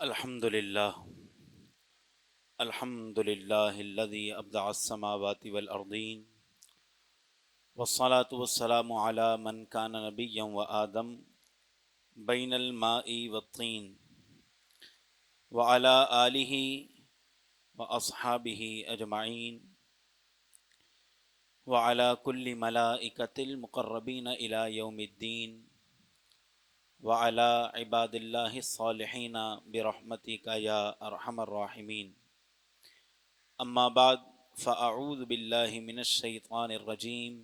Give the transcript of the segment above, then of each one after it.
الحمد للہ الحمد للہ الذی ابدع السماوات والارضین والصلاة والسلام علی من کان نبیا وآدم بین الماء والطین وعلی آلہ واصحابہ اجمعین وعلی کل ملائکۃ المقربین الی یوم الدین وعلی عباد اللہ الصالحین برحمتک یا ارحم الراحمین اما بعد فاعوذ باللہ من الشیطان الرجیم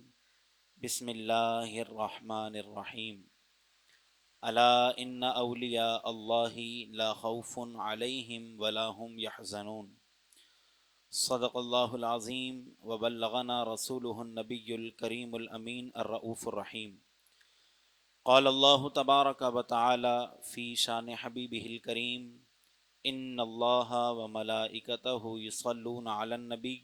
بسم اللہ الرحمن الرحیم الا ان اولیاء اللہ لا خوف علیہم ولا هم يحزنون صدق اللہ العظیم وبلغنا رسولہ النبی الکریم الامین الرؤوف الرحیم قال اللہ تبارک وتعالی فی شان حبیبہ الکریم ان اللہ وملائکتہ یصلون علی النبی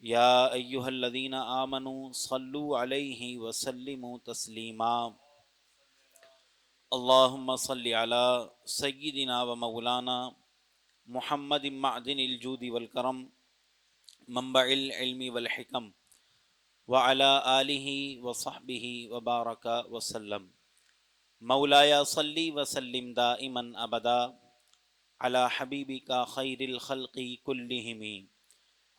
یا ایہا الذین آمنوا صلوا علیہ وسلموا تسلیما اللہم صل علی سیدنا ومولانا محمد معدن الجود والکرم منبع العلم والحکم وعلی آلہ وصحبہ وبارک وسلم مولایا صلی وسلم دائما ابدا علی حبیبک خیر الخلق کلہم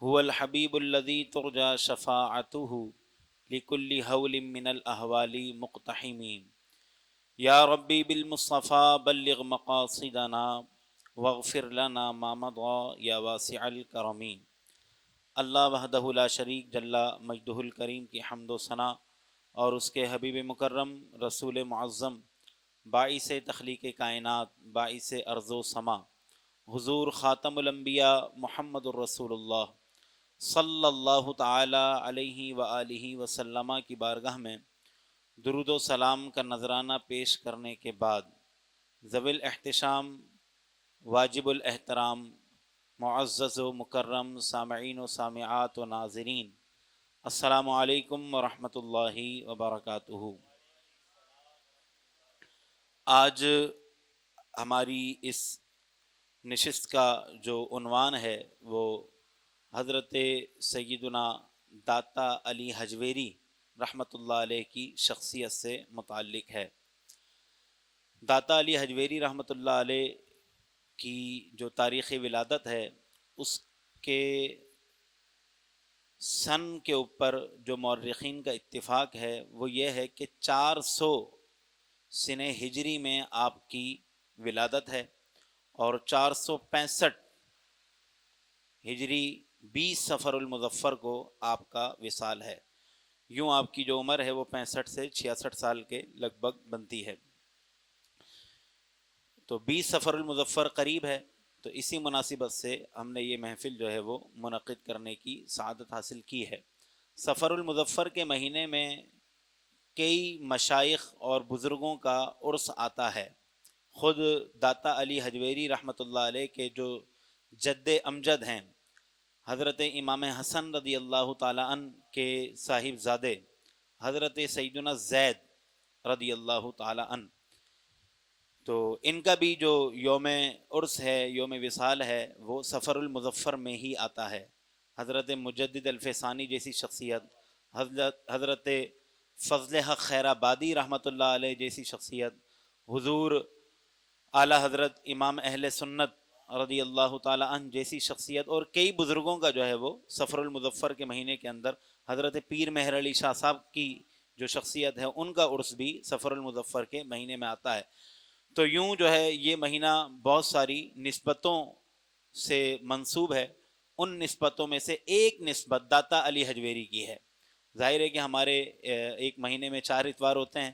هو الحبیب الذی ترجى شفاعته لكل هول من الاحوال مقتحم یا ربی بالمصطفى بلغ مقاصدنا واغفر لنا ما مضى یا واسع الکرم۔ اللہ وحدہ لا شریک جل مجدہ الکریم کی حمد و ثنا اور اس کے حبیب مکرم رسول معظم باعث تخلیق کائنات باعث ارض و سما حضور خاتم الانبیاء محمد الرسول اللہ صلی اللہ تعالی علیہ وآلہ وسلم کی بارگاہ میں درود و سلام کا نذرانہ پیش کرنے کے بعد ذوی الاحتشام واجب الاحترام معزز و مکرم سامعین و سامعات و ناظرین، السلام علیکم ورحمۃ اللہ وبرکاتہ۔ آج ہماری اس نشست کا جو عنوان ہے وہ حضرت سیدنا داتا علی حجویری رحمۃ اللہ علیہ کی شخصیت سے متعلق ہے۔ داتا علی حجویری رحمۃ اللہ علیہ کی جو تاریخ ولادت ہے اس کے سن کے اوپر جو مورخین کا اتفاق ہے وہ یہ ہے کہ 400 سنہ ہجری میں آپ کی ولادت ہے اور 465 ہجری 20 صفر المظفر کو آپ کا وصال ہے۔ یوں آپ کی جو عمر ہے وہ 65 سے 66 سال کے لگ بھگ بنتی ہے، تو 20 صفر المظفر قریب ہے، تو اسی مناسبت سے ہم نے یہ محفل جو ہے وہ منعقد کرنے کی سعادت حاصل کی ہے۔ صفر المظفر کے مہینے میں کئی مشائخ اور بزرگوں کا عرس آتا ہے۔ خود داتا علی حجویری رحمۃ اللہ علیہ کے جو جد امجد ہیں حضرت امام حسن رضی اللہ تعالیٰ عنہ کے صاحب زادے حضرت سیدنا زید رضی اللہ تعالیٰ عنہ، تو ان کا بھی جو یوم عرس ہے، یوم وصال ہے، وہ صفر المظفر میں ہی آتا ہے۔ حضرت مجدد الفسانی جیسی شخصیت، حضرت فضل حق خیر آبادی رحمۃ اللہ علیہ جیسی شخصیت، حضور اعلیٰ حضرت امام اہل سنت رضی اللہ تعالیٰ عنہ جیسی شخصیت اور کئی بزرگوں کا جو ہے وہ صفر المظفر کے مہینے کے اندر، حضرت پیر مہر علی شاہ صاحب کی جو شخصیت ہے ان کا عرس بھی صفر المظفر کے مہینے میں آتا ہے۔ تو یوں جو ہے یہ مہینہ بہت ساری نسبتوں سے منسوب ہے، ان نسبتوں میں سے ایک نسبت داتا علی حجویری کی ہے۔ ظاہر ہے کہ ہمارے ایک مہینے میں 4 اتوار ہوتے ہیں،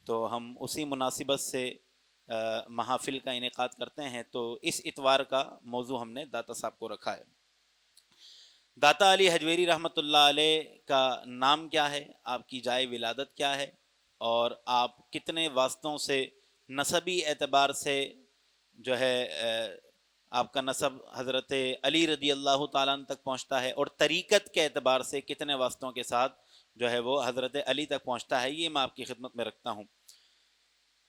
تو ہم اسی مناسبت سے محافل کا انعقاد کرتے ہیں، تو اس اتوار کا موضوع ہم نے داتا صاحب کو رکھا ہے۔ داتا علی حجویری رحمۃ اللہ علیہ کا نام کیا ہے، آپ کی جائے ولادت کیا ہے، اور آپ کتنے واسطوں سے نسبی اعتبار سے جو ہے آپ کا نسب حضرت علی رضی اللہ تعالیٰ عنہ تک پہنچتا ہے، اور طریقت کے اعتبار سے کتنے واسطوں کے ساتھ جو ہے وہ حضرت علی تک پہنچتا ہے، یہ میں آپ کی خدمت میں رکھتا ہوں۔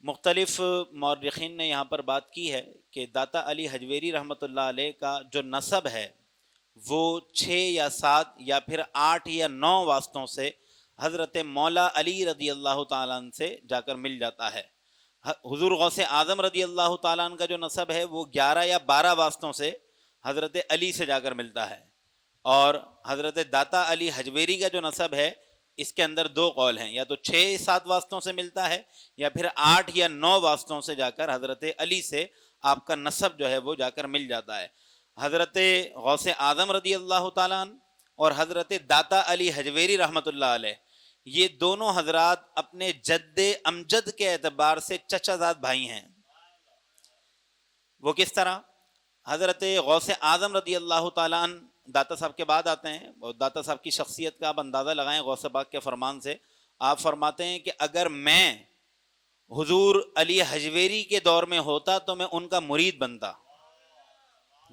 مختلف مورخین نے یہاں پر بات کی ہے کہ داتا علی حجویری رحمۃ اللہ علیہ کا جو نسب ہے وہ 6 یا 7 یا پھر 8 یا 9 واسطوں سے حضرت مولا علی رضی اللہ تعالیٰ عنہ سے جا کر مل جاتا ہے. حضور غوث اعظم رضی اللہ تعالیٰ عنہ کا جو نسب ہے وہ 11 یا 12 واسطوں سے حضرت علی سے جا کر ملتا ہے، اور حضرت داتا علی حجویری کا جو نسب ہے اس کے اندر 2 قول ہیں، یا تو 6-7 واسطوں سے ملتا ہے یا پھر 8 یا 9 واسطوں سے جا کر حضرت علی سے آپ کا نسب جو ہے وہ جا کر مل جاتا ہے. حضرت غوث اعظم رضی اللہ تعالیٰ عنہ اور حضرت داتا علی حجویری رحمۃ اللہ علیہ، یہ دونوں حضرات اپنے جد امجد کے اعتبار سے چچا زاد بھائی ہیں. وہ کس طرح؟ حضرت غوث اعظم رضی اللہ تعالیٰ عنہ داتا صاحب کے بعد آتے ہیں، اور داتا صاحب کی شخصیت کا آپ اندازہ لگائیں غوث پاک کے فرمان سے. آپ فرماتے ہیں کہ اگر میں حضور علی حجویری کے دور میں ہوتا تو میں ان کا مرید بنتا.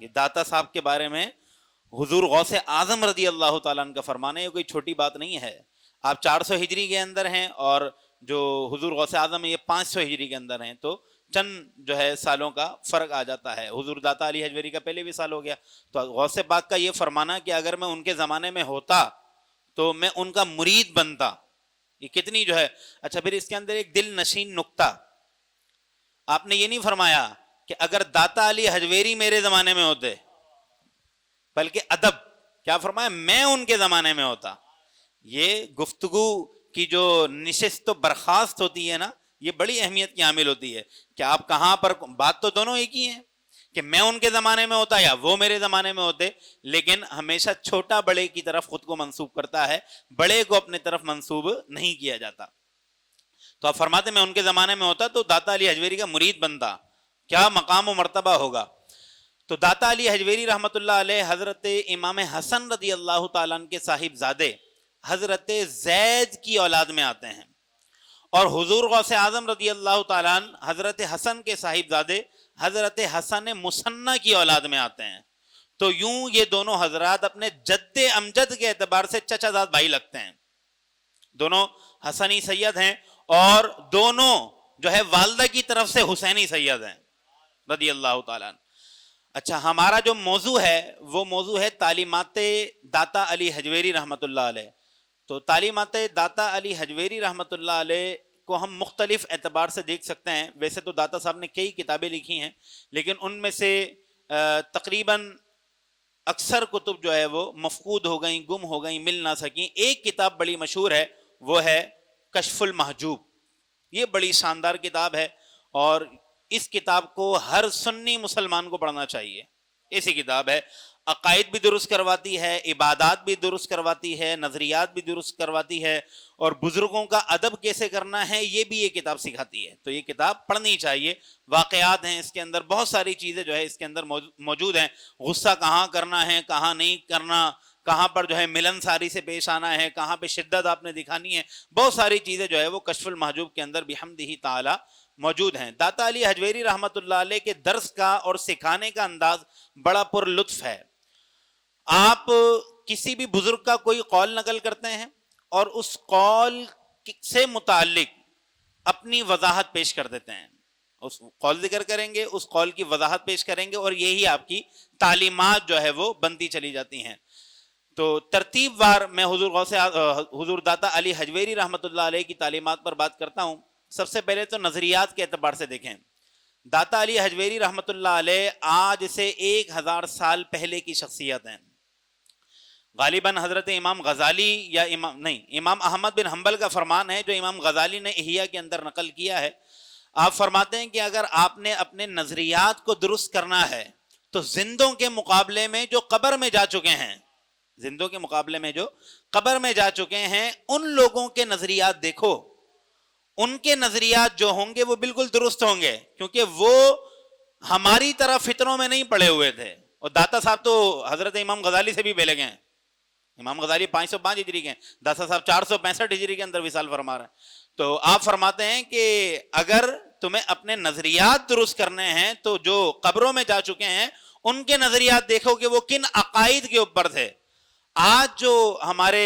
یہ داتا صاحب کے بارے میں حضور غوث اعظم رضی اللہ تعالیٰ عنہ کا فرمان ہے، یہ کوئی چھوٹی بات نہیں ہے. آپ 400 ہجری کے اندر ہیں اور جو حضور غوث اعظم ہے یہ 500 ہجری کے اندر ہیں، تو چند جو ہے سالوں کا فرق آ جاتا ہے. حضور داتا علی حجویری کا پہلے بھی سال ہو گیا. تو غوث پاک کا یہ فرمانا کہ اگر میں ان کے زمانے میں ہوتا تو میں ان کا مرید بنتا، یہ کتنی جو ہے. اچھا، پھر اس کے اندر ایک دل نشین نکتہ، آپ نے یہ نہیں فرمایا کہ اگر داتا علی حجویری میرے زمانے میں ہوتے، بلکہ ادب کیا فرمایا، میں ان کے زمانے میں ہوتا. یہ گفتگو کی جو نشست و برخاست ہوتی ہے نا، یہ بڑی اہمیت کی حامل ہوتی ہے کہ آپ کہاں پر، بات تو دونوں ایک ہی ہیں کہ میں ان کے زمانے میں ہوتا یا وہ میرے زمانے میں ہوتے، لیکن ہمیشہ چھوٹا بڑے کی طرف خود کو منسوب کرتا ہے، بڑے کو اپنے طرف منسوب نہیں کیا جاتا. تو آپ فرماتے میں ان کے زمانے میں ہوتا تو داتا علی حجویری کا مرید بنتا، کیا مقام و مرتبہ ہوگا. تو داتا علی حجویری رحمۃ اللہ علیہ حضرت امام حسن رضی اللہ تعالیٰ عنہ کے صاحب زادے حضرت زید کی اولاد میں آتے ہیں، اور حضور غوث اعظم رضی اللہ تعالیٰ عنہ حضرت حسن کے صاحب زادے حضرت حسن مصنع کی اولاد میں آتے ہیں. تو یوں یہ دونوں حضرات اپنے جد امجد کے اعتبار سے چچا زاد بھائی لگتے ہیں. دونوں حسنی سید ہیں اور دونوں جو ہے والدہ کی طرف سے حسینی سید ہیں رضی اللہ تعالیٰ عنہ. اچھا، ہمارا جو موضوع ہے وہ موضوع ہے تعلیمات داتا علی حجویری رحمۃ اللہ علیہ. تو تعلیمات داتا علی حجویری رحمۃ اللہ علیہ کو ہم مختلف اعتبار سے دیکھ سکتے ہیں. ویسے تو داتا صاحب نے کئی کتابیں لکھی ہیں، لیکن ان میں سے تقریباً اکثر کتب جو ہے وہ مفقود ہو گئیں، گم ہو گئیں، مل نہ سکیں. ایک کتاب بڑی مشہور ہے، وہ ہے کشف المحجوب. یہ بڑی شاندار کتاب ہے اور اس کتاب کو ہر سنی مسلمان کو پڑھنا چاہیے. ایسی کتاب ہے، عقائد بھی درست کرواتی ہے، عبادات بھی درست کرواتی ہے، نظریات بھی درست کرواتی ہے، اور بزرگوں کا ادب کیسے کرنا ہے یہ بھی یہ کتاب سکھاتی ہے. تو یہ کتاب پڑھنی چاہیے. واقعات ہیں اس کے اندر، بہت ساری چیزیں جو ہے اس کے اندر موجود ہیں. غصہ کہاں کرنا ہے، کہاں نہیں کرنا، کہاں پر جو ہے ملن ساری سے پیش آنا ہے، کہاں پہ شدت آپ نے دکھانی ہے، بہت ساری چیزیں جو ہے وہ کشف المحجوب کے اندر بحمدہ تعالی موجود ہیں. داتا علی حجویری رحمۃ اللہ علیہ کے درس کا اور سکھانے کا انداز بڑا پر لطف ہے. آپ کسی بھی بزرگ کا کوئی قول نقل کرتے ہیں اور اس قول سے متعلق اپنی وضاحت پیش کر دیتے ہیں. اس قول ذکر کریں گے، اس قول کی وضاحت پیش کریں گے، اور یہی آپ کی تعلیمات جو ہے وہ بنتی چلی جاتی ہیں. تو ترتیب وار میں حضور داتا علی حجویری رحمۃ اللہ علیہ کی تعلیمات پر بات کرتا ہوں. سب سے پہلے تو نظریات کے اعتبار سے دیکھیں. داتا علی حجویری رحمۃ اللہ علیہ آج سے 1000 سال پہلے کی شخصیت ہیں. غالباً حضرت امام غزالی یا امام احمد بن حنبل کا فرمان ہے جو امام غزالی نے احیاء کے اندر نقل کیا ہے. آپ فرماتے ہیں کہ اگر آپ نے اپنے نظریات کو درست کرنا ہے تو زندوں کے مقابلے میں جو قبر میں جا چکے ہیں، زندوں کے مقابلے میں جو قبر میں جا چکے ہیں، ان لوگوں کے نظریات دیکھو. ان کے نظریات جو ہوں گے وہ بالکل درست ہوں گے، کیونکہ وہ ہماری طرح فطروں میں نہیں پڑے ہوئے تھے. اور داتا صاحب تو حضرت امام غزالی سے بھی پہلے گئے ہیں. امام غزالی 505 ہجری کے ہیں، داتا صاحب 465 ہجری کے اندر وصال فرما رہے ہیں. تو آپ فرماتے ہیں کہ اگر تمہیں اپنے نظریات درست کرنے ہیں تو جو قبروں میں جا چکے ہیں ان کے نظریات دیکھو کہ وہ کن عقائد کے اوپر تھے. آج جو ہمارے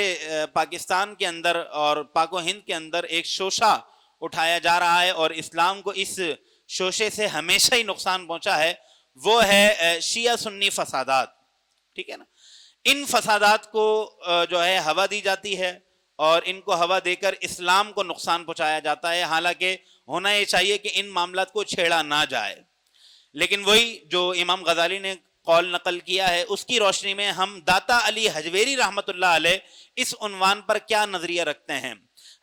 پاکستان کے اندر اور پاک و ہند کے اندر ایک شوشہ اٹھایا جا رہا ہے اور اسلام کو اس شوشے سے ہمیشہ ہی نقصان پہنچا ہے، وہ ہے شیعہ سنی فسادات. ٹھیک ہے نا. ان فسادات کو جو ہے ہوا دی جاتی ہے اور ان کو ہوا دے کر اسلام کو نقصان پہنچایا جاتا ہے، حالانکہ ہونا یہ چاہیے کہ ان معاملات کو چھیڑا نہ جائے. لیکن وہی جو امام غزالی نے قول نقل کیا ہے، اس کی روشنی میں ہم داتا علی حجویری رحمۃ اللہ علیہ اس عنوان پر کیا نظریہ رکھتے ہیں،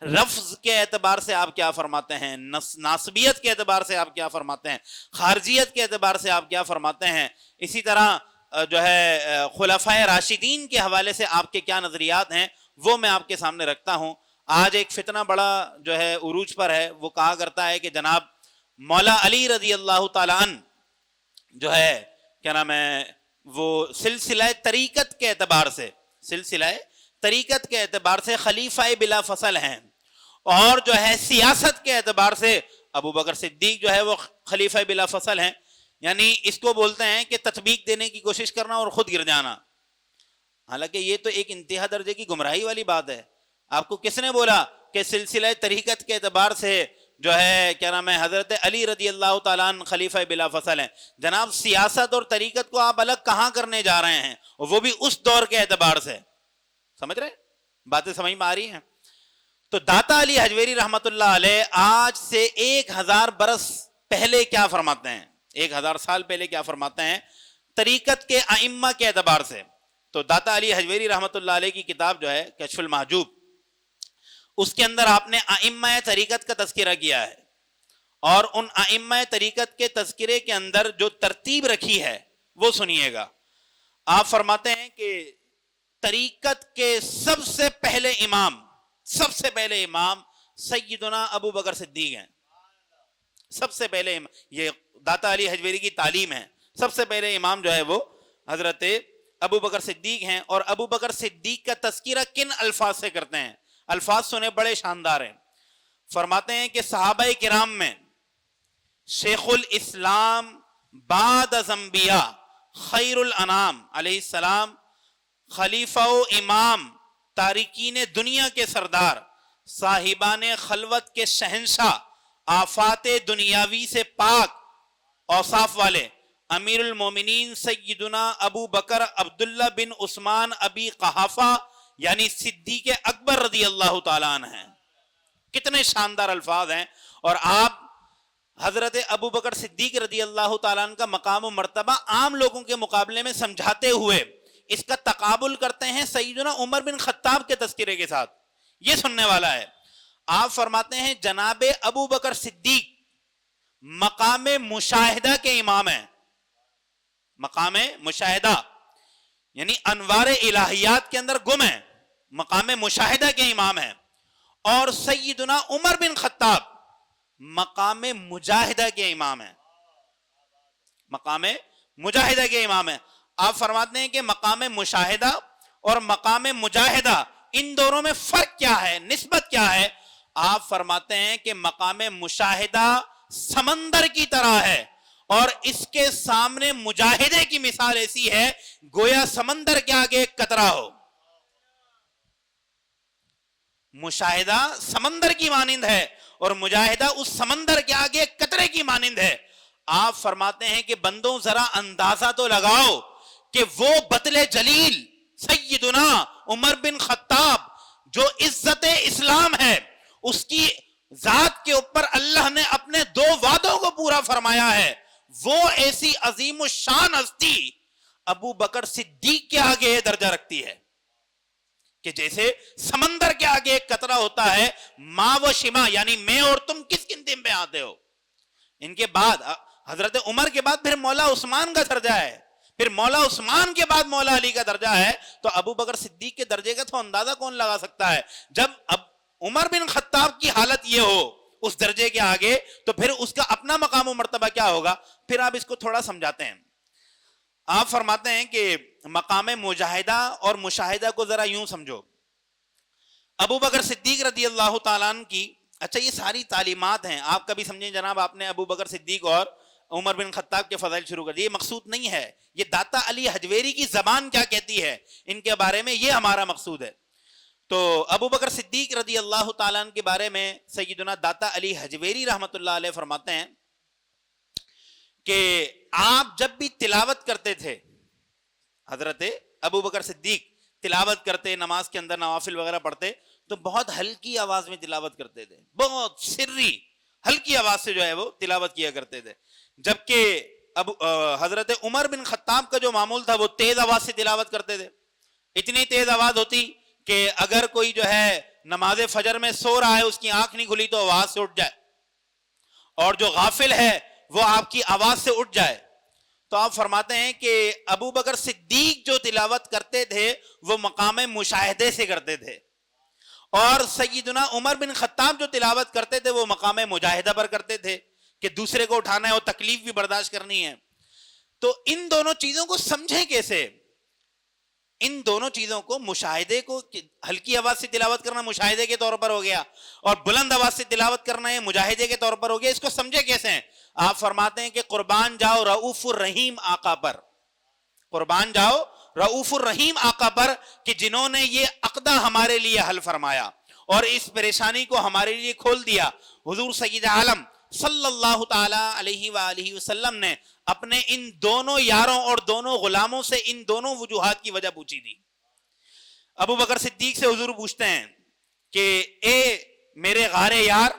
لفظ کے اعتبار سے آپ کیا فرماتے ہیں، ناسبیت کے اعتبار سے آپ کیا فرماتے ہیں، خارجیت کے اعتبار سے آپ کیا فرماتے ہیں، اسی طرح جو ہے خلفائے راشدین کے حوالے سے آپ کے کیا نظریات ہیں، وہ میں آپ کے سامنے رکھتا ہوں. آج ایک فتنہ بڑا جو ہے عروج پر ہے، وہ کہا کرتا ہے کہ جناب مولا علی رضی اللہ تعالیٰ عنہ جو ہے کیا نام ہے وہ سلسلہ طریقت کے اعتبار سے خلیفہ بلا فصل ہیں، اور جو ہے سیاست کے اعتبار سے ابو بکر صدیق جو ہے وہ خلیفہ بلا فصل ہیں. یعنی اس کو بولتے ہیں کہ تطبیق دینے کی کوشش کرنا اور خود گر جانا. حالانکہ یہ تو ایک انتہا درجے کی گمراہی والی بات ہے. آپ کو کس نے بولا کہ سلسلہ طریقت کے اعتبار سے جو ہے کیا نام ہے حضرت علی رضی اللہ تعالیٰ عنہ خلیفہ بلا فصل ہیں؟ جناب سیاست اور طریقت کو آپ الگ کہاں کرنے جا رہے ہیں، وہ بھی اس دور کے اعتبار سے. سمجھ رہے باتیں سمجھ میں آ رہی ہیں؟ تو داتا علی حجویری رحمت اللہ علیہ آج سے 1000 برس پہلے کیا فرماتے ہیں، 1000 سال پہلے کیا فرماتے ہیں طریقت کے ائمہ کے اعتبار سے. تو داتا علی حجویری رحمت اللہ علیہ کی کتاب جو ہے کشف المحجوب، اس کے اندر آپ نے ائمہ طریقت کا تذکرہ کیا ہے، اور ان ائمہ طریقت کے تذکرے کے اندر جو ترتیب رکھی ہے وہ سنیے گا. آپ فرماتے ہیں کہ طریقت کے سب سے پہلے امام سیدنا ابو بکر صدیق ہیں. سب سے پہلے یہ داتا علی حجویری کی تعلیم ہے، سب سے پہلے امام جو ہے وہ حضرت ابو بکر صدیق ہیں. اور ابو بکر صدیق کا تذکرہ کن الفاظ سے کرتے ہیں؟ الفاظ سنے بڑے شاندار ہیں. فرماتے ہیں کہ صحابہ کرام میں شیخ الاسلام بعد از انبیاء خیر الانام علیہ السلام، خلیفہ و امام، تارکین دنیا کے سردار، صاحبان خلوت کے شہنشاہ، آفات دنیاوی سے پاک اوصاف والے، امیر المومنین سیدنا ابو بکر عبداللہ بن عثمان ابی قحافہ یعنی صدیق اکبر رضی اللہ تعالیٰ عنہ ہیں. کتنے شاندار الفاظ ہیں. اور آپ حضرت ابو بکر صدیق رضی اللہ تعالیٰ عنہ کا مقام و مرتبہ عام لوگوں کے مقابلے میں سمجھاتے ہوئے اس کا تقابل کرتے ہیں سیدنا عمر بن خطاب کے تذکرے کے ساتھ. یہ سننے والا ہے. آپ فرماتے ہیں جناب ابو بکر صدیق مقام مشاہدہ کے امام ہیں. مقام مشاہدہ یعنی انوار الہیات کے اندر گم ہیں، مقام مشاہدہ کے امام ہیں. اور سیدنا عمر بن خطاب مقام مجاہدہ کے امام ہیں. مقام مجاہدہ کے امام ہیں. آپ فرماتے ہیں کہ مقام مشاہدہ اور مقام مجاہدہ ان دونوں میں فرق کیا ہے، نسبت کیا ہے؟ آپ فرماتے ہیں کہ مقام مشاہدہ سمندر کی طرح ہے، اور اس کے سامنے مجاہدے کی مثال ایسی ہے گویا سمندر کے آگے ایک قطرہ ہو. مشاہدہ سمندر کی مانند ہے اور مجاہدہ اس سمندر کے آگے ایک قطرے کی مانند ہے. آپ فرماتے ہیں کہ بندوں ذرا اندازہ تو لگاؤ کہ وہ بطل جلیل سیدنا عمر بن خطاب جو عزت اسلام ہے، اس کی ذات کے اوپر اللہ نے اپنے 2 وعدوں کو پورا فرمایا ہے، وہ ایسی عظیم الشان ہستی ابو بکر صدیق کے آگے درجہ رکھتی ہے کہ جیسے سمندر کے آگے ایک قطرہ ہوتا ہے. ماں و شما یعنی میں اور تم کس گنتی میں آتے ہو؟ ان کے بعد حضرت عمر کے بعد پھر مولا عثمان کا درجہ ہے، پھر مولا عثمان کے بعد مولا علی کا درجہ ہے. تو ابو بکر صدیق کے درجے کا تو اندازہ کون لگا سکتا ہے؟ جب اب عمر بن خطاب کی حالت یہ ہو اس درجے کے آگے، تو پھر اس کا اپنا مقام و مرتبہ کیا ہوگا؟ پھر آپ اس کو تھوڑا سمجھاتے ہیں. آپ فرماتے ہیں کہ مقام مجاہدہ اور مشاہدہ کو ذرا یوں سمجھو. ابو بکر صدیق رضی اللہ تعالیٰ عنہ کی، اچھا یہ ساری تعلیمات ہیں، آپ کبھی سمجھیں جناب آپ نے ابو بکر صدیق اور عمر بن خطاب کے فضائل شروع کر دیے، یہ مقصود نہیں ہے. یہ داتا علی حجویری کی زبان کیا کہتی ہے ان کے بارے میں، یہ ہمارا مقصود ہے. تو ابو بکر صدیق رضی اللہ تعالیٰ عنہ کے بارے میں سیدنا داتا علی حجویری رحمۃ اللہ علیہ فرماتے ہیں کہ آپ جب بھی تلاوت کرتے تھے، حضرت ابو بکر صدیق تلاوت کرتے، نماز کے اندر نوافل وغیرہ پڑھتے تو بہت ہلکی آواز میں تلاوت کرتے تھے، بہت سری ہلکی آواز سے جو ہے وہ تلاوت کیا کرتے تھے. جبکہ حضرت عمر بن خطاب کا جو معمول تھا وہ تیز آواز سے تلاوت کرتے تھے. اتنی تیز آواز ہوتی کہ اگر کوئی جو ہے نماز فجر میں سو رہا ہے، اس کی آنکھ نہیں کھلی تو آواز سے اٹھ جائے، اور جو غافل ہے وہ آپ کی آواز سے اٹھ جائے. تو آپ فرماتے ہیں کہ ابو بکر صدیق جو تلاوت کرتے تھے وہ مقام مشاہدے سے کرتے تھے، اور سیدنا عمر بن خطاب جو تلاوت کرتے تھے وہ مقام مجاہدہ پر کرتے تھے کہ دوسرے کو اٹھانا ہے اور تکلیف بھی برداشت کرنی ہے. تو ان دونوں چیزوں کو سمجھیں کیسے؟ ان دونوں چیزوں کو، مشاہدے کو، ہلکی آواز سے تلاوت کرنا مشاہدے کے طور پر ہو گیا، اور بلند آواز سے تلاوت کرنا ہے مجاہدے کے طور پر ہو گیا. اس کو سمجھے کیسے ہیں؟ آپ فرماتے ہیں کہ قربان جاؤ رؤوف الرحیم آقا پر، قربان جاؤ رؤوف الرحیم آقا پر، کہ جنہوں نے یہ عقدہ ہمارے لیے حل فرمایا اور اس پریشانی کو ہمارے لیے کھول دیا. حضور سید عالم صلی اللہ تعالی علیہ وآلہ وسلم نے اپنے ان دونوں یاروں اور دونوں غلاموں سے ان دونوں وجوہات کی وجہ پوچھی تھی. ابو بکر صدیق سے حضور پوچھتے ہیں کہ اے میرے غار یار،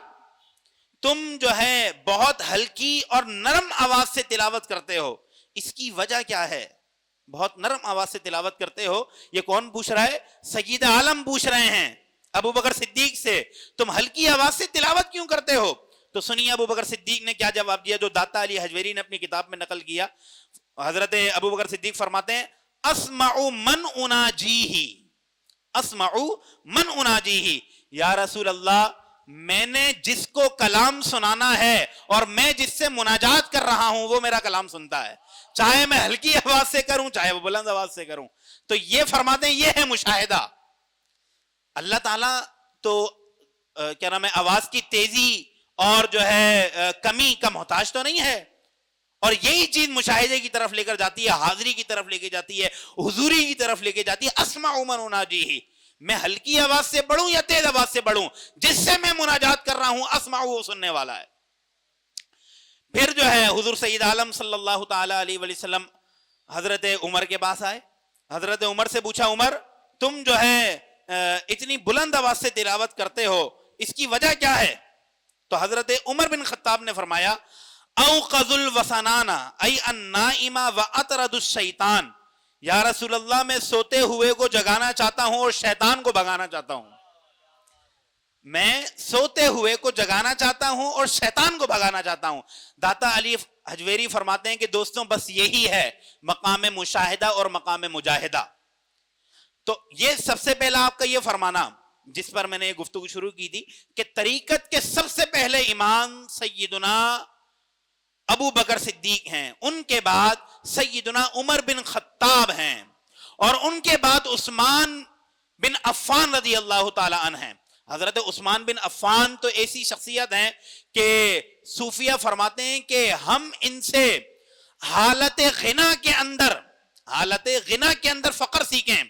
تم جو ہے بہت ہلکی اور نرم آواز سے تلاوت کرتے ہو، اس کی وجہ کیا ہے؟ بہت نرم آواز سے تلاوت کرتے ہو. یہ کون پوچھ رہا ہے؟ سید عالم پوچھ رہے ہیں ابو بکر صدیق سے، تم ہلکی آواز سے تلاوت کیوں کرتے ہو؟ تو سنیے ابو بکر صدیق نے کیا جواب دیا، جو داتا علی حجویری نے اپنی کتاب میں نقل کیا. حضرت ابو بکر صدیق فرماتے ہیں اسمع من اناجیہ، اسمع من اناجیہ، یا رسول اللہ میں نے جس کو کلام سنانا ہے اور میں جس سے مناجات کر رہا ہوں وہ میرا کلام سنتا ہے، چاہے میں ہلکی آواز سے کروں چاہے وہ بلند آواز سے کروں. تو یہ فرماتے ہیں یہ ہے مشاہدہ. اللہ تعالیٰ تو کیا نام ہے آواز کی تیزی اور جو ہے کمی کا محتاج تو نہیں ہے، اور یہی چیز مشاہدے کی طرف لے کر جاتی ہے، حاضری کی طرف لے کے جاتی ہے، حضوری کی طرف لے کے جاتی ہے. اسمع من اناجیہ، میں ہلکی آواز سے پڑھوں یا تیز آواز سے پڑھوں، جس سے میں مناجات کر رہا ہوں اسمع وہ سننے والا ہے. پھر جو ہے حضور سید عالم صلی اللہ تعالی علیہ وسلم حضرت عمر کے پاس آئے. حضرت عمر سے پوچھا عمر تم جو ہے اتنی بلند آواز سے تلاوت کرتے ہو، اس کی وجہ کیا ہے؟ تو حضرت عمر بن خطاب نے فرمایا اوقظ الوسنان ای النائم واطرد الشیطان، یا رسول اللہ میں سوتے ہوئے کو جگانا چاہتا ہوں اور شیطان کو بھگانا چاہتا ہوں. میں سوتے ہوئے کو جگانا چاہتا ہوں اور شیطان کو بھگانا چاہتا ہوں. داتا علی حجویری فرماتے ہیں کہ دوستوں بس یہی ہے مقام مشاہدہ اور مقام مجاہدہ. تو یہ سب سے پہلا آپ کا یہ فرمانا جس پر میں نے گفتگو شروع کی تھی کہ طریقت کے سب سے پہلے امام سیدنا ابو بکر صدیق ہیں، ان کے بعد سیدنا عمر بن خطاب ہیں، اور ان کے بعد عثمان بن عفان رضی اللہ تعالی عنہ ہیں. حضرت عثمان بن عفان تو ایسی شخصیت ہیں کہ صوفیہ فرماتے ہیں کہ ہم ان سے حالت غنا کے اندر فقر سیکھیں،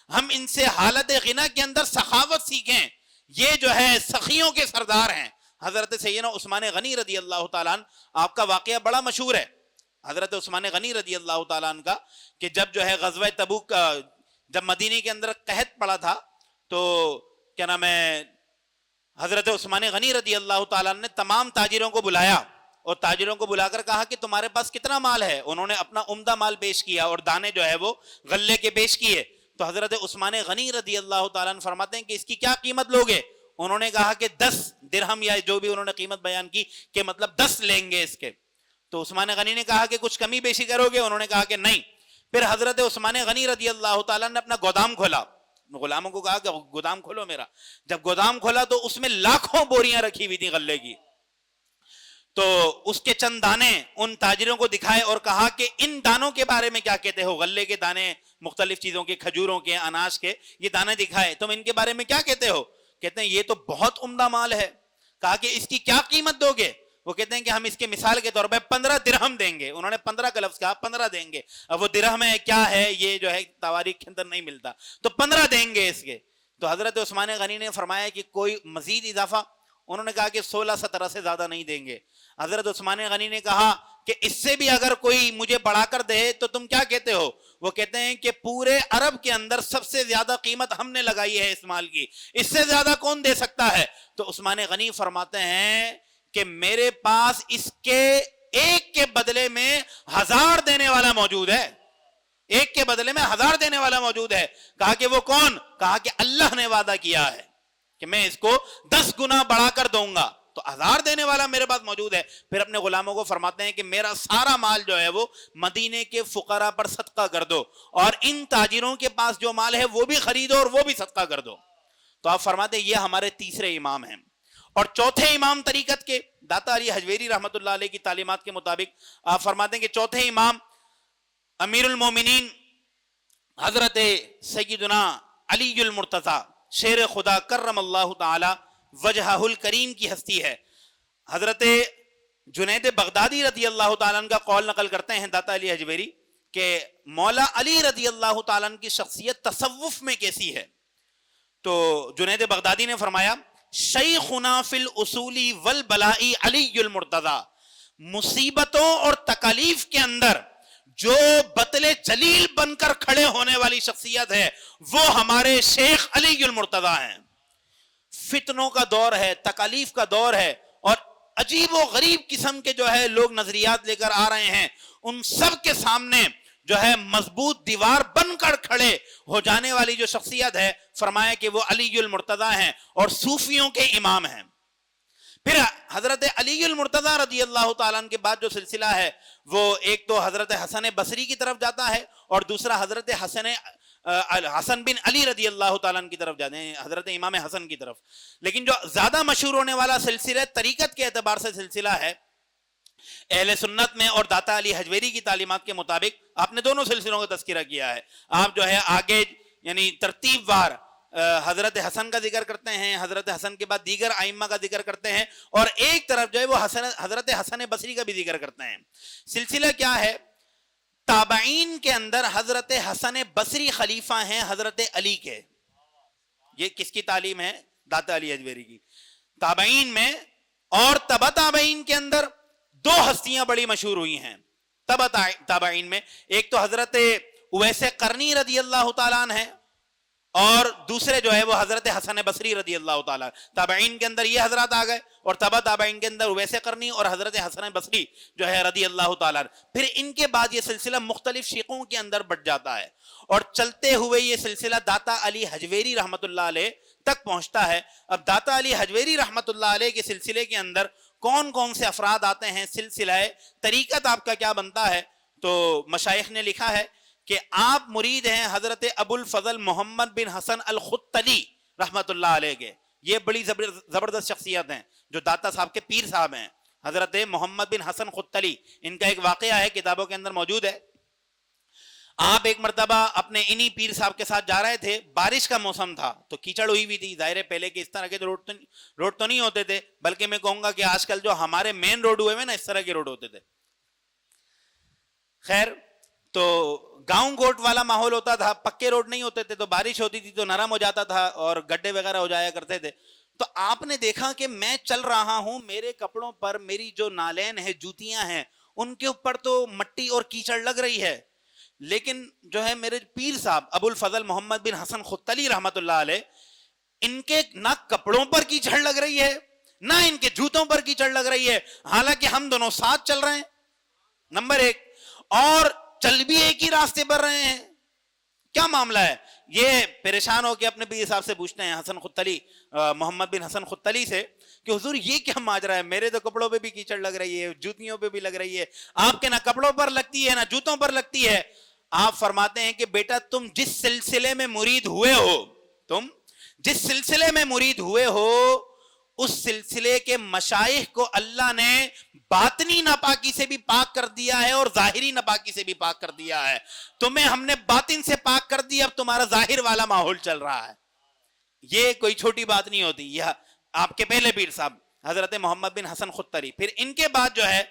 ہم ان سے حالت غنا کے اندر سخاوت سیکھیں. یہ جو ہے سخیوں کے سردار ہیں. حضرت سیدنا عثمان غنی رضی اللہ تعالیٰ عنہ، آپ کا واقعہ بڑا مشہور ہے حضرت عثمان غنی رضی اللہ تعالیٰ عنہ کا، کہ جب جو ہے غزوہ تبوک جب مدینے کے اندر قحط پڑا تھا تو کیا نام ہے حضرت عثمان غنی رضی اللہ تعالیٰ عنہ نے تمام تاجروں کو بلایا اور تاجروں کو بلا کر کہا کہ تمہارے پاس کتنا مال ہے. انہوں نے اپنا عمدہ مال پیش کیا اور دانے جو ہے وہ غلے کے پیش کیے. تو حضرت عثمان غنی رضی اللہ تعالیٰ عنہ فرماتے ہیں کہ اس کی کیا قیمت لوگے؟ انہوں نے کہا کہ 10 درہم یا جو بھی انہوں نے قیمت بیان کی کہ مطلب 10 لیں گے اس کے. تو عثمان غنی نے کہا کہ کچھ کمی بیشی کرو گے؟ انہوں نے کہا کہ نہیں. پھر حضرت عثمان غنی رضی اللہ تعالیٰ نے اپنا گودام کھولا، غلاموں کو کہا کہ گودام کھولو میرا. جب گودام کھولا تو اس میں لاکھوں بوریاں رکھی ہوئی تھی غلے کی. تو اس کے چند دانے ان تاجروں کو دکھائے اور کہا کہ ان دانوں کے بارے میں کیا کہتے ہو؟ غلے کے دانے، مختلف چیزوں کے، کھجوروں کے، اناج کے یہ دانے دکھائے، تم ان کے بارے میں کیا کہتے ہو؟ کہتے ہیں یہ تو بہت عمدہ مال ہے. کہا کہ اس کی کیا قیمت دو گے؟ وہ کہتے ہیں کہ ہم اس کے مثال کے طور پہ 15 درہم دیں گے. انہوں نے 15 کا لفظ کہا، 15 دیں گے. اب وہ درہم ہے کیا ہے یہ جو ہے تواریخ کے اندر نہیں ملتا، تو 15 دیں گے اس کے. تو حضرت عثمان غنی نے فرمایا کہ کوئی مزید اضافہ؟ انہوں نے کہا کہ 16-17 سے زیادہ نہیں دیں گے۔ حضرت عثمان غنی نے کہا کہ اس سے بھی اگر کوئی مجھے بڑھا کر دے تو تم کیا کہتے ہو؟ وہ کہتے ہیں کہ پورے عرب کے اندر سب سے زیادہ قیمت ہم نے لگائی ہے اس مال کی، اس سے زیادہ کون دے سکتا ہے؟ تو عثمان غنی فرماتے ہیں کہ میرے پاس اس کے ایک کے بدلے میں 1000 دینے والا موجود ہے، ایک کے بدلے میں 1000 دینے والا موجود ہے۔ کہا کہ وہ کون؟ کہا کہ اللہ نے وعدہ کیا ہے کہ میں اس کو 10 گنا بڑھا کر دوں گا، تو 1000 دینے والا میرے پاس موجود ہے۔ پھر اپنے غلاموں کو فرماتے ہیں کہ میرا سارا مال جو ہے وہ مدینے کے فقراء پر صدقہ کر دو، اور ان تاجروں کے پاس جو مال ہے وہ بھی خریدو اور وہ بھی صدقہ کر دو۔ تو آپ فرماتے ہیں یہ ہمارے تیسرے امام ہیں۔ اور چوتھے امام طریقت کے داتا علی حجویری رحمۃ اللہ علیہ کی تعلیمات کے مطابق آپ فرماتے ہیں کہ چوتھے امام امیر المومنین حضرت سیدنا علی المرتضی شیر خدا کرم اللہ تعالی وجہہ الکریم کی ہستی ہے۔ حضرت جنید بغدادی رضی اللہ تعالیٰ عنہ کا قول نقل کرتے ہیں داتا علی حجویری کہ مولا علی رضی اللہ تعالیٰ عنہ کی شخصیت تصوف میں کیسی ہے؟ تو جنید بغدادی نے فرمایا شیخنا فی الاصول والبلاء علی المرتضی، مصیبتوں اور تکالیف کے اندر جو بطل جلیل بن کر کھڑے ہونے والی شخصیت ہے وہ ہمارے شیخ علی المرتضی ہیں۔ فتنوں کا دور ہے، تکالیف کا دور ہے، اور عجیب و غریب قسم کے جو ہے لوگ نظریات لے کر آ رہے ہیں، ان سب کے سامنے جو ہے مضبوط دیوار بن کر کھڑے ہو جانے والی جو شخصیت ہے، فرمایا کہ وہ علی المرتضی ہیں اور صوفیوں کے امام ہیں۔ پھر حضرت علی المرتضی رضی اللہ تعالیٰ عنہ کے بعد جو سلسلہ ہے وہ ایک تو حضرت حسن بصری کی طرف جاتا ہے، اور دوسرا حضرت حسن بن علی رضی اللہ تعالیٰ عنہ کی طرف جاتے ہیں، حضرت امام حسن کی طرف۔ لیکن جو زیادہ مشہور ہونے والا سلسلہ طریقت کے اعتبار سے سلسلہ ہے اہل سنت میں اور داتا علی حجویری کی تعلیمات کے مطابق، آپ نے دونوں سلسلوں کا تذکرہ کیا ہے۔ آپ جو ہے آگے یعنی ترتیب وار حضرت حسن کا ذکر کرتے ہیں، حضرت حسن کے بعد دیگر ائمہ کا ذکر کرتے ہیں، اور ایک طرف جو ہے وہ حضرت حسن بصری کا بھی ذکر کرتے ہیں۔ سلسلہ کیا ہے؟ تابعین کے اندر حضرت حسن بصری خلیفہ ہیں حضرت علی کے۔ یہ کس کی تعلیم ہے؟ داتا علی حجویری کی۔ تابعین میں اور تبع تابعین کے اندر دو ہستیاں بڑی مشہور ہوئی ہیں تبع تابعین میں، ایک تو حضرت اویس قرنی رضی اللہ تعالیٰ عنہ ہیں، اور دوسرے جو ہے وہ حضرت حسن بصری رضی اللہ تعالیٰ۔ تابعین کے اندر یہ حضرات آ گئے، اور تبع تابعین کے اندر اویس قرنی اور حضرت حسن بصری جو ہے رضی اللہ تعالیٰ۔ پھر ان کے بعد یہ سلسلہ مختلف شیخوں کے اندر بٹ جاتا ہے، اور چلتے ہوئے یہ سلسلہ داتا علی حجویری رحمۃ اللہ علیہ تک پہنچتا ہے۔ اب داتا علی حجویری رحمۃ اللہ علیہ کے سلسلے کے اندر کون کون سے افراد آتے ہیں، سلسلہ طریقت آپ کا کیا بنتا ہے؟ تو مشائخ نے لکھا ہے کہ آپ مرید ہیں حضرت ابو الفضل محمد بن حسن الخطلی رحمت اللہ علیہ کے۔ یہ بڑی زبردست شخصیت ہیں جو داتا صاحب کے پیر صاحب ہیں، حضرت محمد بن حسن خطلی۔ ان کا ایک واقعہ ہے، کتابوں کے اندر موجود ہے۔ آپ ایک مرتبہ اپنے انہی پیر صاحب کے ساتھ جا رہے تھے، بارش کا موسم تھا تو کیچڑ ہوئی ہوئی تھی، ظاہر ہے پہلے کے اس طرح کے روڈ تو نہیں ہوتے تھے، بلکہ میں کہوں گا کہ آج کل جو ہمارے مین روڈ ہوئے نا اس طرح کے روڈ ہوتے تھے۔ خیر، تو گاؤں گوٹ والا ماحول ہوتا تھا، پکے روڈ نہیں ہوتے تھے، تو بارش ہوتی تھی تو نرم ہو جاتا تھا اور گڈھے وغیرہ ہو جایا کرتے تھے۔ تو آپ نے دیکھا کہ میں چل رہا ہوں، میرے کپڑوں پر میری جو نالین ہے، جوتیاں ہیں، ان کے اوپر تو مٹی اور کیچڑ لگ رہی ہے، لیکن جو ہے میرے پیر صاحب ابو الفضل محمد بن حسن خطلی رحمت اللہ علیہ، ان کے نہ کپڑوں پر کیچڑ لگ رہی ہے نہ ان کے جوتوں پر کیچڑ لگ رہی ہے، حالانکہ ہم دونوں ساتھ چل رہے ہیں، نمبر ایک، اور چل بھی ایک ہی راستے پر رہے ہیں۔ کیا معاملہ ہے؟ یہ پریشان ہو کے اپنے پیر صاحب سے پوچھتے ہیں، حسن خطلی محمد بن حسن خطلی سے، کہ حضور یہ کیا ماجرا ہے؟ میرے تو کپڑوں پہ بھی کیچڑ لگ رہی ہے، جوتیوں پہ بھی لگ رہی ہے، آپ کے نہ کپڑوں پر لگتی ہے نہ جوتوں پر لگتی ہے۔ آپ فرماتے ہیں کہ بیٹا تم جس سلسلے میں مرید ہوئے ہو اس سلسلے کے مشائخ کو اللہ نے باطنی ناپاکی سے بھی پاک کر دیا ہے اور ظاہری ناپاکی سے بھی پاک کر دیا ہے۔ تمہیں ہم نے باطن سے پاک کر دیا، اب تمہارا ظاہر والا ماحول چل رہا ہے۔ یہ کوئی چھوٹی بات نہیں ہوتی۔ یہ آپ کے پہلے پیر صاحب حضرت محمد بن حسن خطری، پھر ان کے بعد جو ہے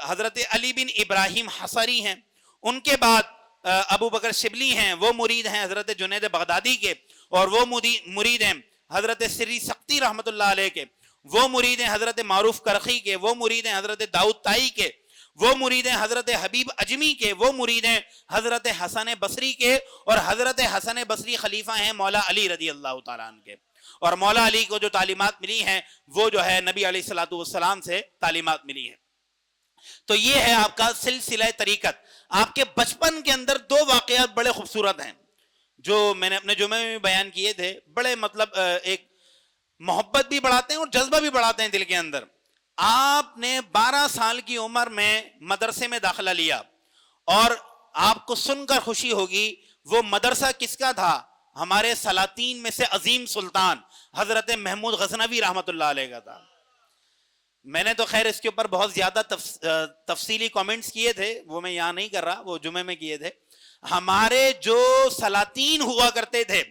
حضرت علی بن ابراہیم حصری ہیں، ان کے بعد ابو بکر شبلی ہیں، وہ مرید ہیں حضرت جنید بغدادی کے، اور وہ مرید ہیں حضرت سری سختی رحمت اللہ علیہ کے، وہ مرید ہیں حضرت معروف کرخی کے، وہ مرید ہیں حضرت داؤد تائی کے، وہ مرید ہیں حضرت حبیب اجمی کے، وہ مرید ہیں حضرت حسن بصری کے، اور حضرت حسن بصری خلیفہ ہیں مولا علی رضی اللہ تعالیٰ عنہ کے، اور مولا علی کو جو تعلیمات ملی ہیں وہ جو ہے نبی علیہ الصلوۃ والسلام سے تعلیمات ملی ہیں۔ تو یہ ہے آپ کا سلسلہ طریقت۔ آپ کے بچپن کے اندر دو واقعات بڑے خوبصورت ہیں جو میں نے اپنے جمعے میں بیان کیے تھے، بڑے مطلب ایک محبت بھی بڑھاتے ہیں اور جذبہ بھی بڑھاتے ہیں دل کے اندر۔ آپ نے 12 سال کی عمر میں مدرسے میں داخلہ لیا، اور آپ کو سن کر خوشی ہوگی وہ مدرسہ کس کا تھا؟ ہمارے سلاطین میں سے عظیم سلطان حضرت محمود غزنوی رحمت اللہ علیہ کا تھا۔ میں نے تو خیر اس کے اوپر بہت زیادہ تفصیلی کامنٹس کیے تھے، وہ میں یہاں نہیں کر رہا، وہ جمعے میں کیے تھے۔ ہمارے جو سلاطین ہوا کرتے تھے،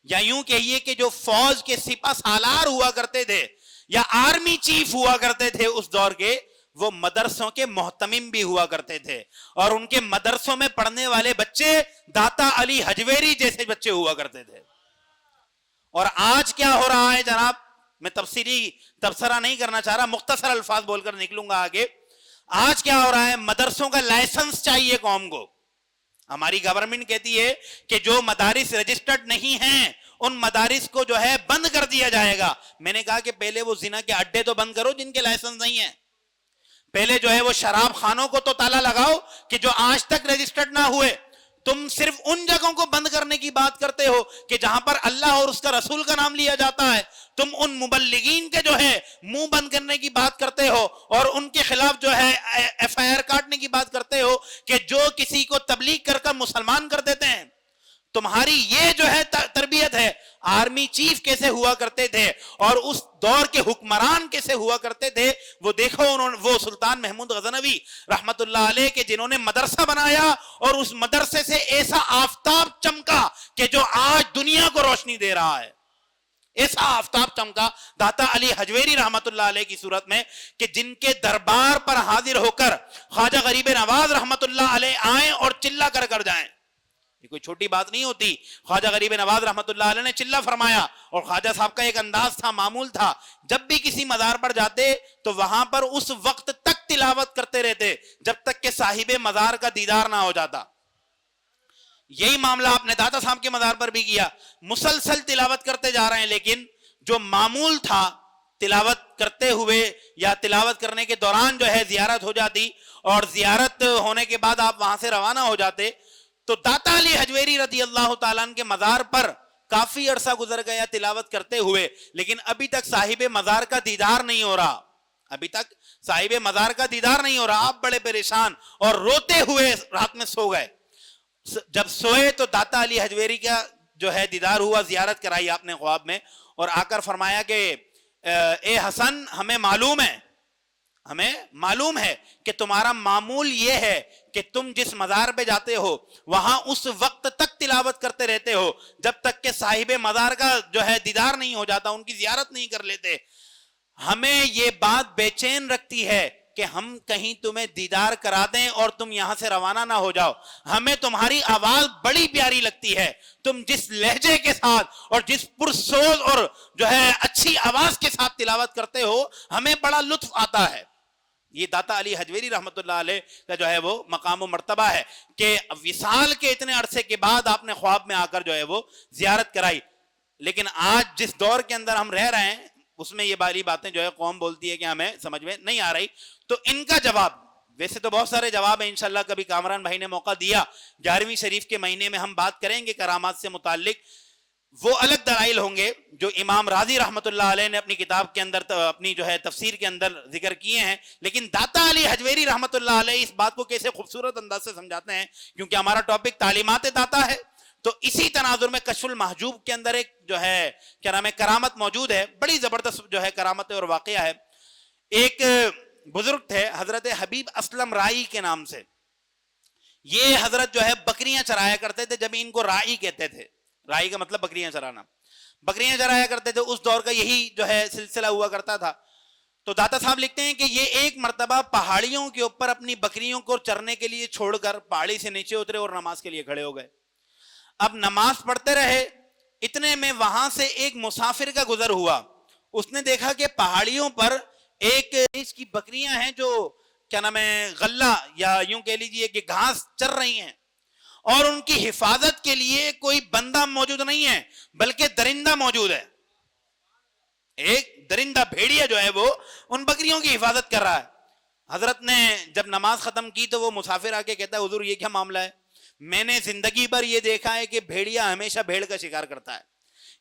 یا یوں کہیے کہ جو فوج کے سپہ سالار ہوا کرتے تھے یا آرمی چیف ہوا کرتے تھے اس دور کے، وہ مدرسوں کے محتمم بھی ہوا کرتے تھے، اور ان کے مدرسوں میں پڑھنے والے بچے داتا علی حجویری جیسے بچے ہوا کرتے تھے۔ اور آج کیا ہو رہا ہے جناب، میں تفصیلی تبصرہ نہیں کرنا چاہ رہا، مختصر الفاظ بول کر نکلوں گا آگے۔ آج کیا ہو رہا ہے، مدرسوں کا لائسنس چاہیے قوم کو۔ ہماری گورنمنٹ کہتی ہے کہ جو مدارس رجسٹرڈ نہیں ہیں ان مدارس کو جو ہے بند کر دیا جائے گا۔ میں نے کہا کہ پہلے وہ زنا کے اڈے تو بند کرو جن کے لائسنس نہیں ہیں، پہلے جو ہے وہ شراب خانوں کو تو تالا لگاؤ کہ جو آج تک رجسٹرڈ نہ ہوئے۔ تم صرف ان جگہوں کو بند کرنے کی بات کرتے ہو کہ جہاں پر اللہ اور اس کا رسول کا نام لیا جاتا ہے، تم ان مبلغین کے جو ہے منہ بند کرنے کی بات کرتے ہو، اور ان کے خلاف جو ہے ایف آئی آر کاٹنے کی بات کرتے ہو کہ جو کسی کو تبلیغ کر کر مسلمان کر دیتے ہیں۔ تمہاری یہ جو ہے تربیت ہے۔ آرمی چیف کیسے ہوا کرتے تھے اور اس دور کے حکمران کیسے ہوا کرتے تھے، وہ دیکھو وہ سلطان محمود غزنوی رحمت اللہ علیہ کے جنہوں نے مدرسہ بنایا، اور اس مدرسے سے ایسا آفتاب چمکا کہ جو آج دنیا کو روشنی دے رہا ہے، ایسا آفتاب چمکا داتا علی حجویری رحمت اللہ علیہ کی صورت میں کہ جن کے دربار پر حاضر ہو کر خواجہ غریب نواز رحمت اللہ علیہ آئیں اور چلا کر کر جائیں، یہ کوئی چھوٹی بات نہیں ہوتی۔ خواجہ غریب نواز رحمت اللہ علیہ نے چلا فرمایا، اور خواجہ صاحب کا ایک انداز تھا، معمول تھا، جب بھی کسی مزار پر جاتے تو وہاں پر اس وقت تک تلاوت کرتے رہتے جب تک کہ صاحب مزار کا دیدار نہ ہو جاتا۔ یہی معاملہ آپ نے داتا صاحب کے مزار پر بھی کیا، مسلسل تلاوت کرتے جا رہے ہیں، لیکن جو معمول تھا تلاوت کرتے ہوئے یا تلاوت کرنے کے دوران جو ہے زیارت ہو جاتی، اور زیارت ہونے کے بعد آپ وہاں سے روانہ ہو جاتے، تو داتا علی حجویری رضی اللہ تعالیٰ عنہ کے مزار پر کافی عرصہ گزر گیا تلاوت کرتے ہوئے، لیکن ابھی تک صاحب مزار کا دیدار نہیں ہو رہا، ابھی تک صاحب مزار کا دیدار نہیں ہو رہا۔ آپ بڑے پریشان اور روتے ہوئے رات میں سو گئے۔ جب سوئے تو داتا علی حجویری کا جو ہے دیدار ہوا، زیارت کرائی آپ نے خواب میں، اور آ کر فرمایا کہ اے حسن، ہمیں معلوم ہے کہ تمہارا معمول یہ ہے کہ تم جس مزار پہ جاتے ہو وہاں اس وقت تک تلاوت کرتے رہتے ہو جب تک کہ صاحب مزار کا جو ہے دیدار نہیں ہو جاتا، ان کی زیارت نہیں کر لیتے۔ ہمیں یہ بات بے چین رکھتی ہے کہ ہم کہیں تمہیں دیدار کرا دیں اور تم یہاں سے روانہ نہ ہو جاؤ۔ ہمیں تمہاری آواز بڑی پیاری لگتی ہے، تم جس لہجے کے ساتھ اور جس پرسوز اور جو ہے اچھی آواز کے ساتھ تلاوت کرتے ہو، ہمیں بڑا لطف آتا ہے۔ یہ داتا علی حجویری رحمت اللہ علیہ کا جو ہے وہ مقام و مرتبہ ہے کہ وصال کے اتنے عرصے کے بعد آپ نے خواب میں آ کر جو ہے وہ زیارت کرائی۔ لیکن آج جس دور کے اندر ہم رہ رہے ہیں اس میں یہ باری باتیں جو ہے قوم بولتی ہے کہ ہمیں سمجھ میں نہیں آ رہی، تو ان کا جواب، ویسے تو بہت سارے جواب ہیں، انشاءاللہ کبھی کامران بھائی نے موقع دیا 11ویں شریف کے مہینے میں ہم بات کریں گے کرامات سے متعلق، وہ الگ دلائل ہوں گے جو امام راضی رحمت اللہ علیہ نے اپنی کتاب کے اندر اپنی جو ہے تفسیر کے اندر ذکر کیے ہیں۔ لیکن داتا علی حجویری رحمت اللہ علیہ اس بات کو کیسے خوبصورت انداز سے سمجھاتے ہیں، کیونکہ ہمارا ٹاپک تعلیمات داتا ہے، تو اسی تناظر میں کشف المحجوب کے اندر ایک جو ہے کیا نام ہے کرامت موجود ہے، بڑی زبردست جو ہے کرامت اور واقعہ ہے۔ ایک بزرگ تھے حضرت حبیب اسلم رائی کے نام سے، یہ حضرت جو ہے بکریاں چرایا کرتے تھے، جب ان کو رائی کہتے تھے، رائی کا مطلب بکریاں چرانا، بکریاں چرایا کرتے تھے، اس دور کا یہی جو ہے سلسلہ ہوا کرتا تھا۔ تو داتا صاحب لکھتے ہیں کہ یہ ایک مرتبہ پہاڑیوں کے اوپر اپنی بکریوں کو چرنے کے لیے چھوڑ کر پہاڑی سے نیچے اترے اور نماز کے لیے کھڑے ہو گئے۔ اب نماز پڑھتے رہے اتنے میں وہاں سے ایک مسافر کا گزر ہوا. اس نے دیکھا کہ پہاڑیوں پر ایک اس کی بکریاں ہیں جو کیا نام ہے غلہ یا یوں کہہ لیجیے کہ گھاس چر رہی ہیں, اور ان کی حفاظت کے لیے کوئی بندہ موجود نہیں ہے بلکہ درندہ موجود ہے. ایک درندہ بھیڑیا جو ہے وہ ان بکریوں کی حفاظت کر رہا ہے. حضرت نے جب نماز ختم کی تو وہ مسافر آ کے کہتا ہے حضور یہ کیا معاملہ ہے؟ میں نے زندگی بھر یہ دیکھا ہے کہ بھیڑیا ہمیشہ بھیڑ کا شکار کرتا ہے,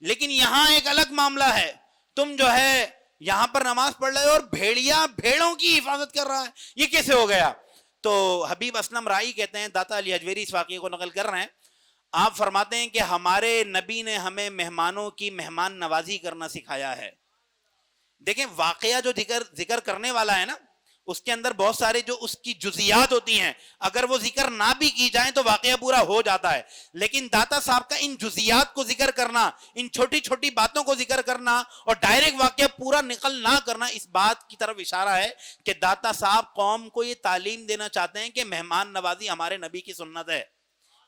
لیکن یہاں ایک الگ معاملہ ہے. تم جو ہے یہاں پر نماز پڑھ رہے ہو اور بھیڑیا بھیڑوں کی حفاظت کر رہا ہے, یہ کیسے ہو گیا؟ تو حبیب اسلم رائی کہتے ہیں, داتا علی حجویری اس واقعے کو نقل کر رہے ہیں, آپ فرماتے ہیں کہ ہمارے نبی نے ہمیں مہمانوں کی مہمان نوازی کرنا سکھایا ہے. دیکھیں واقعہ جو ذکر کرنے والا ہے نا, اس کے اندر بہت سارے جو اس کی جزیات ہوتی ہیں, اگر وہ ذکر نہ بھی کی جائیں تو واقعہ پورا ہو جاتا ہے. لیکن داتا صاحب کا ان جزیات کو ذکر کرنا, ان چھوٹی چھوٹی باتوں کو ذکر کرنا اور ڈائریکٹ واقعہ پورا نقل نہ کرنا, اس بات کی طرف اشارہ ہے کہ داتا صاحب قوم کو یہ تعلیم دینا چاہتے ہیں کہ مہمان نوازی ہمارے نبی کی سنت ہے.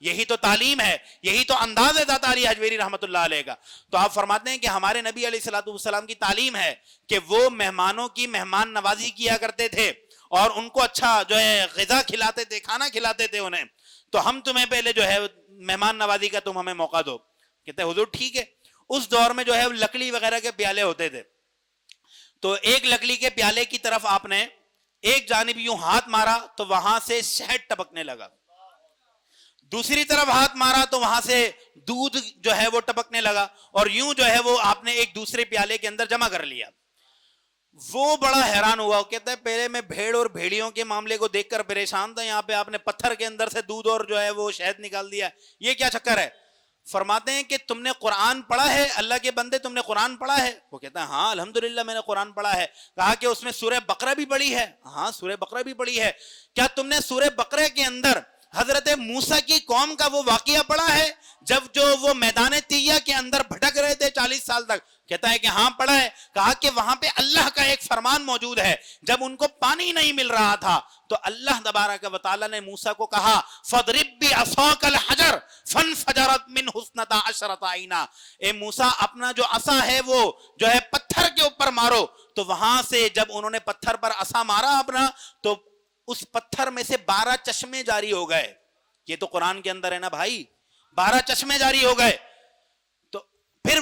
یہی تو تعلیم ہے, یہی تو انداز ہے داتا علی حجویری رحمت اللہ علیہ کا. تو آپ فرماتے ہیں کہ ہمارے نبی علیہ الصلوۃ والسلام کی تعلیم ہے کہ وہ مہمانوں کی مہمان نوازی کیا کرتے تھے اور ان کو اچھا جو ہے غذا کھلاتے تھے, کھانا کھلاتے تھے انہیں. تو ہم تمہیں پہلے جو ہے مہمان نوازی کا تم ہمیں موقع دو. کہتے ہیں حضور ٹھیک ہے. اس دور میں جو ہے لکڑی وغیرہ کے پیالے ہوتے تھے, تو ایک لکڑی کے پیالے کی طرف آپ نے ایک جانب یوں ہاتھ مارا تو وہاں سے شہد ٹپکنے لگا, دوسری طرف ہاتھ مارا تو وہاں سے دودھ جو ہے وہ ٹپکنے لگا, اور یوں جو ہے وہ آپ نے ایک دوسرے پیالے کے اندر جمع کر لیا. وہ بڑا حیران ہوا, وہ کہتا ہے پہلے میں بھیڑ اور بھیڑیوں کے معاملے کو دیکھ کر پریشان تھا, یہاں پہ آپ نے پتھر کے اندر سے دودھ اور جو ہے وہ شہد نکال دیا, یہ کیا چکر ہے؟ فرماتے ہیں کہ تم نے قرآن پڑھا ہے, اللہ کے بندے تم نے قرآن پڑھا ہے؟ وہ کہتا ہے ہاں الحمدللہ میں نے قرآن پڑھا ہے. کہا کہ اس میں سورہ بقرہ بھی پڑھی ہے؟ ہاں سورہ بقرہ بھی پڑھی ہے. کیا تم نے سورہ بقرہ کے اندر حضرت موسیٰ کی قوم کا وہ واقعہ پڑھا ہے جب جو وہ میدان طیہ کے اندر بھٹک رہے تھے 40 سال تک؟ کہتا ہے کہ ہاں پڑھا ہے. کہا کہ وہاں پہ اللہ کا ایک فرمان موجود ہے, جب ان کو پانی نہیں مل رہا تھا تو اللہ تبارک و تعالی نے موسیٰ کو کہا فَضْرِبْ بِعَصَاكَ الْحَجَرَ فَانْفَجَرَتْ مِنْهُ اثْنَتَا عَشْرَةَ عَيْنًا, اے موسیٰ اپنا جو عصا ہے وہ جو ہے پتھر کے اوپر مارو. تو وہاں سے جب انہوں نے پتھر پر عصا مارا اپنا, تو اس پتھر میں سے 12 چشمے جاری ہو گئے. یہ تو قرآن کے اندر ہے نا بھائی, 12 چشمے جاری ہو گئے. تو پھر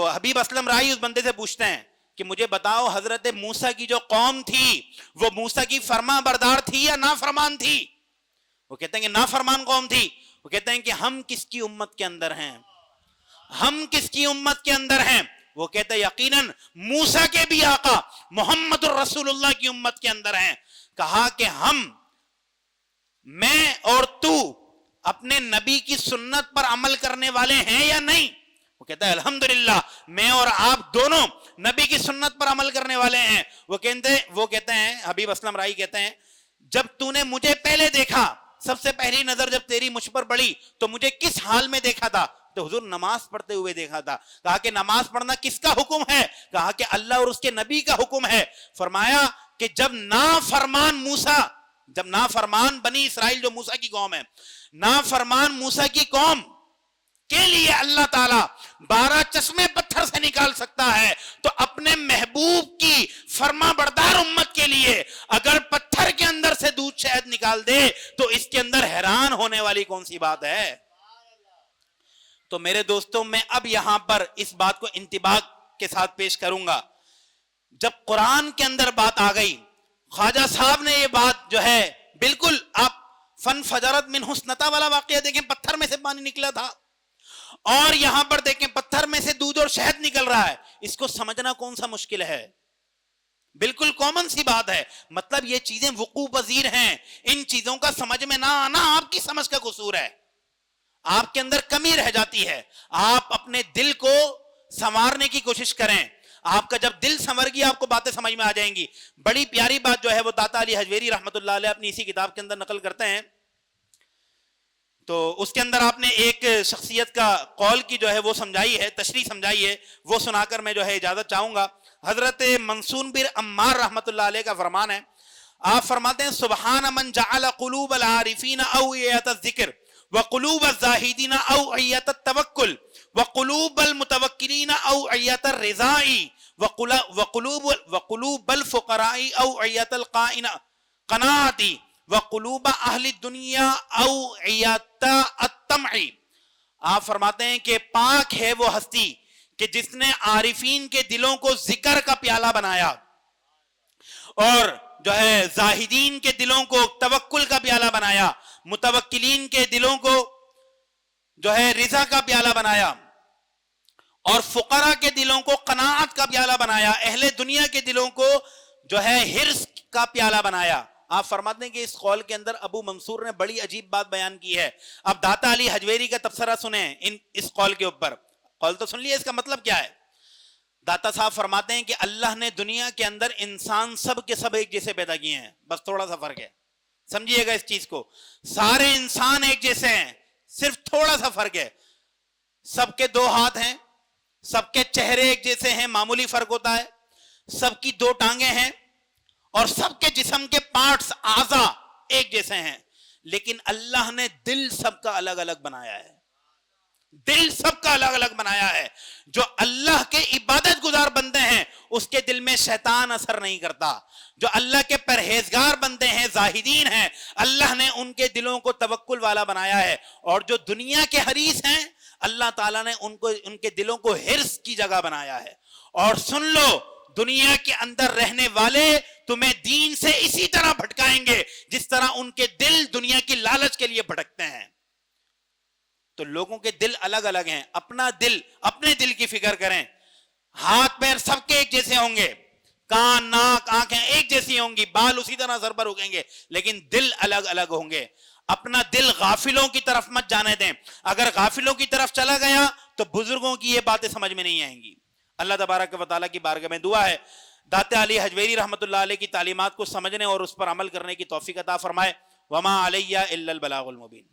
حبیب اسلم رائی اس بندے سے پوچھتے ہیں کہ مجھے بتاؤ حضرت موسیٰ کی جو قوم تھی وہ موسیٰ کی فرما بردار تھی یا نافرمان تھی؟ وہ کہتے ہیں کہ نافرمان قوم تھی. وہ کہتے ہیں کہ ہم کس کی امت کے اندر ہیں, ہم کس کی امت کے اندر ہیں؟ وہ کہتے ہیں یقیناً موسیٰ کے بھی آقا محمد الرسول اللہ کی امت کے اندر ہیں. کہا کہ میں اور تو اپنے نبی کی سنت پر عمل کرنے والے ہیں یا نہیں؟ وہ کہتا ہے الحمدللہ میں اور آپ دونوں نبی کی سنت پر عمل کرنے والے ہیں. وہ کہتے ہیں حبیب اسلم رائی کہتے ہیں جب تو نے مجھے پہلے دیکھا, سب سے پہلی نظر جب تیری مجھ پر پڑی تو مجھے کس حال میں دیکھا تھا؟ تو حضور نماز پڑھتے ہوئے دیکھا تھا. کہا کہ نماز پڑھنا کس کا حکم ہے؟ کہا کہ اللہ اور اس کے نبی کا حکم ہے. فرمایا کہ جب نافرمان بنی اسرائیل جو موسیٰ کی قوم ہے, نافرمان موسیٰ کی قوم کے لیے اللہ تعالیٰ 12 چشمے پتھر سے نکال سکتا ہے, تو اپنے محبوب کی فرما بردار امت کے لیے اگر پتھر کے اندر سے دودھ شہد نکال دے تو اس کے اندر حیران ہونے والی کون سی بات ہے؟ تو میرے دوستوں میں اب یہاں پر اس بات کو انتباہ کے ساتھ پیش کروں گا. جب قرآن کے اندر بات آ گئی, خواجہ صاحب نے یہ بات جو ہے بالکل, آپ فَانْفَجَرَتْ مِنْهُ اثْنَتَا والا واقعہ دیکھیں, پتھر میں سے پانی نکلا تھا, اور یہاں پر دیکھیں پتھر میں سے دودھ اور شہد نکل رہا ہے. اس کو سمجھنا کون سا مشکل ہے؟ بالکل کامن سی بات ہے. مطلب یہ چیزیں وقوع پذیر ہیں, ان چیزوں کا سمجھ میں نہ آنا آپ کی سمجھ کا قصور ہے, آپ کے اندر کمی رہ جاتی ہے. آپ اپنے دل کو سنوارنے کی کوشش کریں, آپ کا جب دل سنور گی آپ کو باتیں سمجھ میں آ جائیں گی. بڑی پیاری بات جو ہے وہ داتا علی حجویری رحمت اللہ علیہ اپنی اسی کتاب کے اندر نقل کرتے ہیں. تو اس کے اندر آپ نے ایک شخصیت کا قول کی جو ہے وہ سمجھائی ہے, تشریح سمجھائی ہے, وہ سنا کر میں جو ہے اجازت چاہوں گا. حضرت منصور بن عمار رحمت اللہ علیہ کا فرمان ہے, آپ فرماتے ہیں سبحان من جعل قلوب العارفین اوعیۃ الذکر وقلوب الزاہدین اوعیت التوکل وقلوب المتوکلین اوعیت الرضاء وقلوب الفقراء اوعیت القناعت وقلوب اہل الدنیا اوعیت الطمع. آپ فرماتے ہیں کہ پاک ہے وہ ہستی کہ جس نے عارفین کے دلوں کو ذکر کا پیالہ بنایا اور جو ہے زاہدین کے دلوں کو توکل کا پیالہ بنایا, متوکلین کے دلوں کو جو ہے رضا کا پیالہ بنایا, اور فقراء کے دلوں کو قناعت کا پیالہ بنایا, اہل دنیا کے دلوں کو جو ہے حرص کا پیالہ بنایا. آپ فرماتے ہیں کہ اس قول کے اندر ابو منصور نے بڑی عجیب بات بیان کی ہے. اب داتا علی حجویری کا تبصرہ سنیں اس قول کے اوپر. قول تو سن لیے, اس کا مطلب کیا ہے؟ داتا صاحب فرماتے ہیں کہ اللہ نے دنیا کے اندر انسان سب کے سب ایک جیسے پیدا کیے ہیں, بس تھوڑا سا فرق ہے, سمجھیے گا اس چیز کو. سارے انسان ایک جیسے ہیں, صرف تھوڑا سا فرق ہے. سب کے 2 ہاتھ ہیں, سب کے چہرے ایک جیسے ہیں, معمولی فرق ہوتا ہے. سب کی 2 ٹانگیں ہیں اور سب کے جسم کے پارٹس اعضاء ایک جیسے ہیں, لیکن اللہ نے دل سب کا الگ الگ بنایا ہے. دل سب کا الگ الگ بنایا ہے. جو اللہ کے عبادت گزار بندے ہیں اس کے دل میں شیطان اثر نہیں کرتا. جو اللہ کے پرہیزگار بندے ہیں, زاہدین ہیں, اللہ نے ان کے دلوں کو توکل والا بنایا ہے. اور جو دنیا کے حریص ہیں اللہ تعالیٰ نے ان کے دلوں کو حرص کی جگہ بنایا ہے. اور سن لو, دنیا کے اندر رہنے والے تمہیں دین سے اسی طرح بھٹکائیں گے جس طرح ان کے دل دنیا کی لالچ کے لیے بھٹکتے ہیں. تو لوگوں کے دل الگ الگ ہیں. اپنا دل, اپنے دل کی فکر کریں. ہاتھ پیر سب کے ایک جیسے ہوں گے, کان ناک آنکھیں ایک جیسی ہوں گی, بال اسی طرح سر پر اگیں گے, لیکن دل الگ الگ ہوں گے. اپنا دل غافلوں کی طرف مت جانے دیں. اگر غافلوں کی طرف چلا گیا تو بزرگوں کی یہ باتیں سمجھ میں نہیں آئیں گی. اللہ تبارک و تعالیٰ کی بارگاہ میں دعا ہے داتا علی حجویری رحمۃ اللہ علیہ کی تعلیمات کو سمجھنے اور اس پر عمل کرنے کی توفیق عطا فرمائے. وما علیہ الا البلاغ المبین.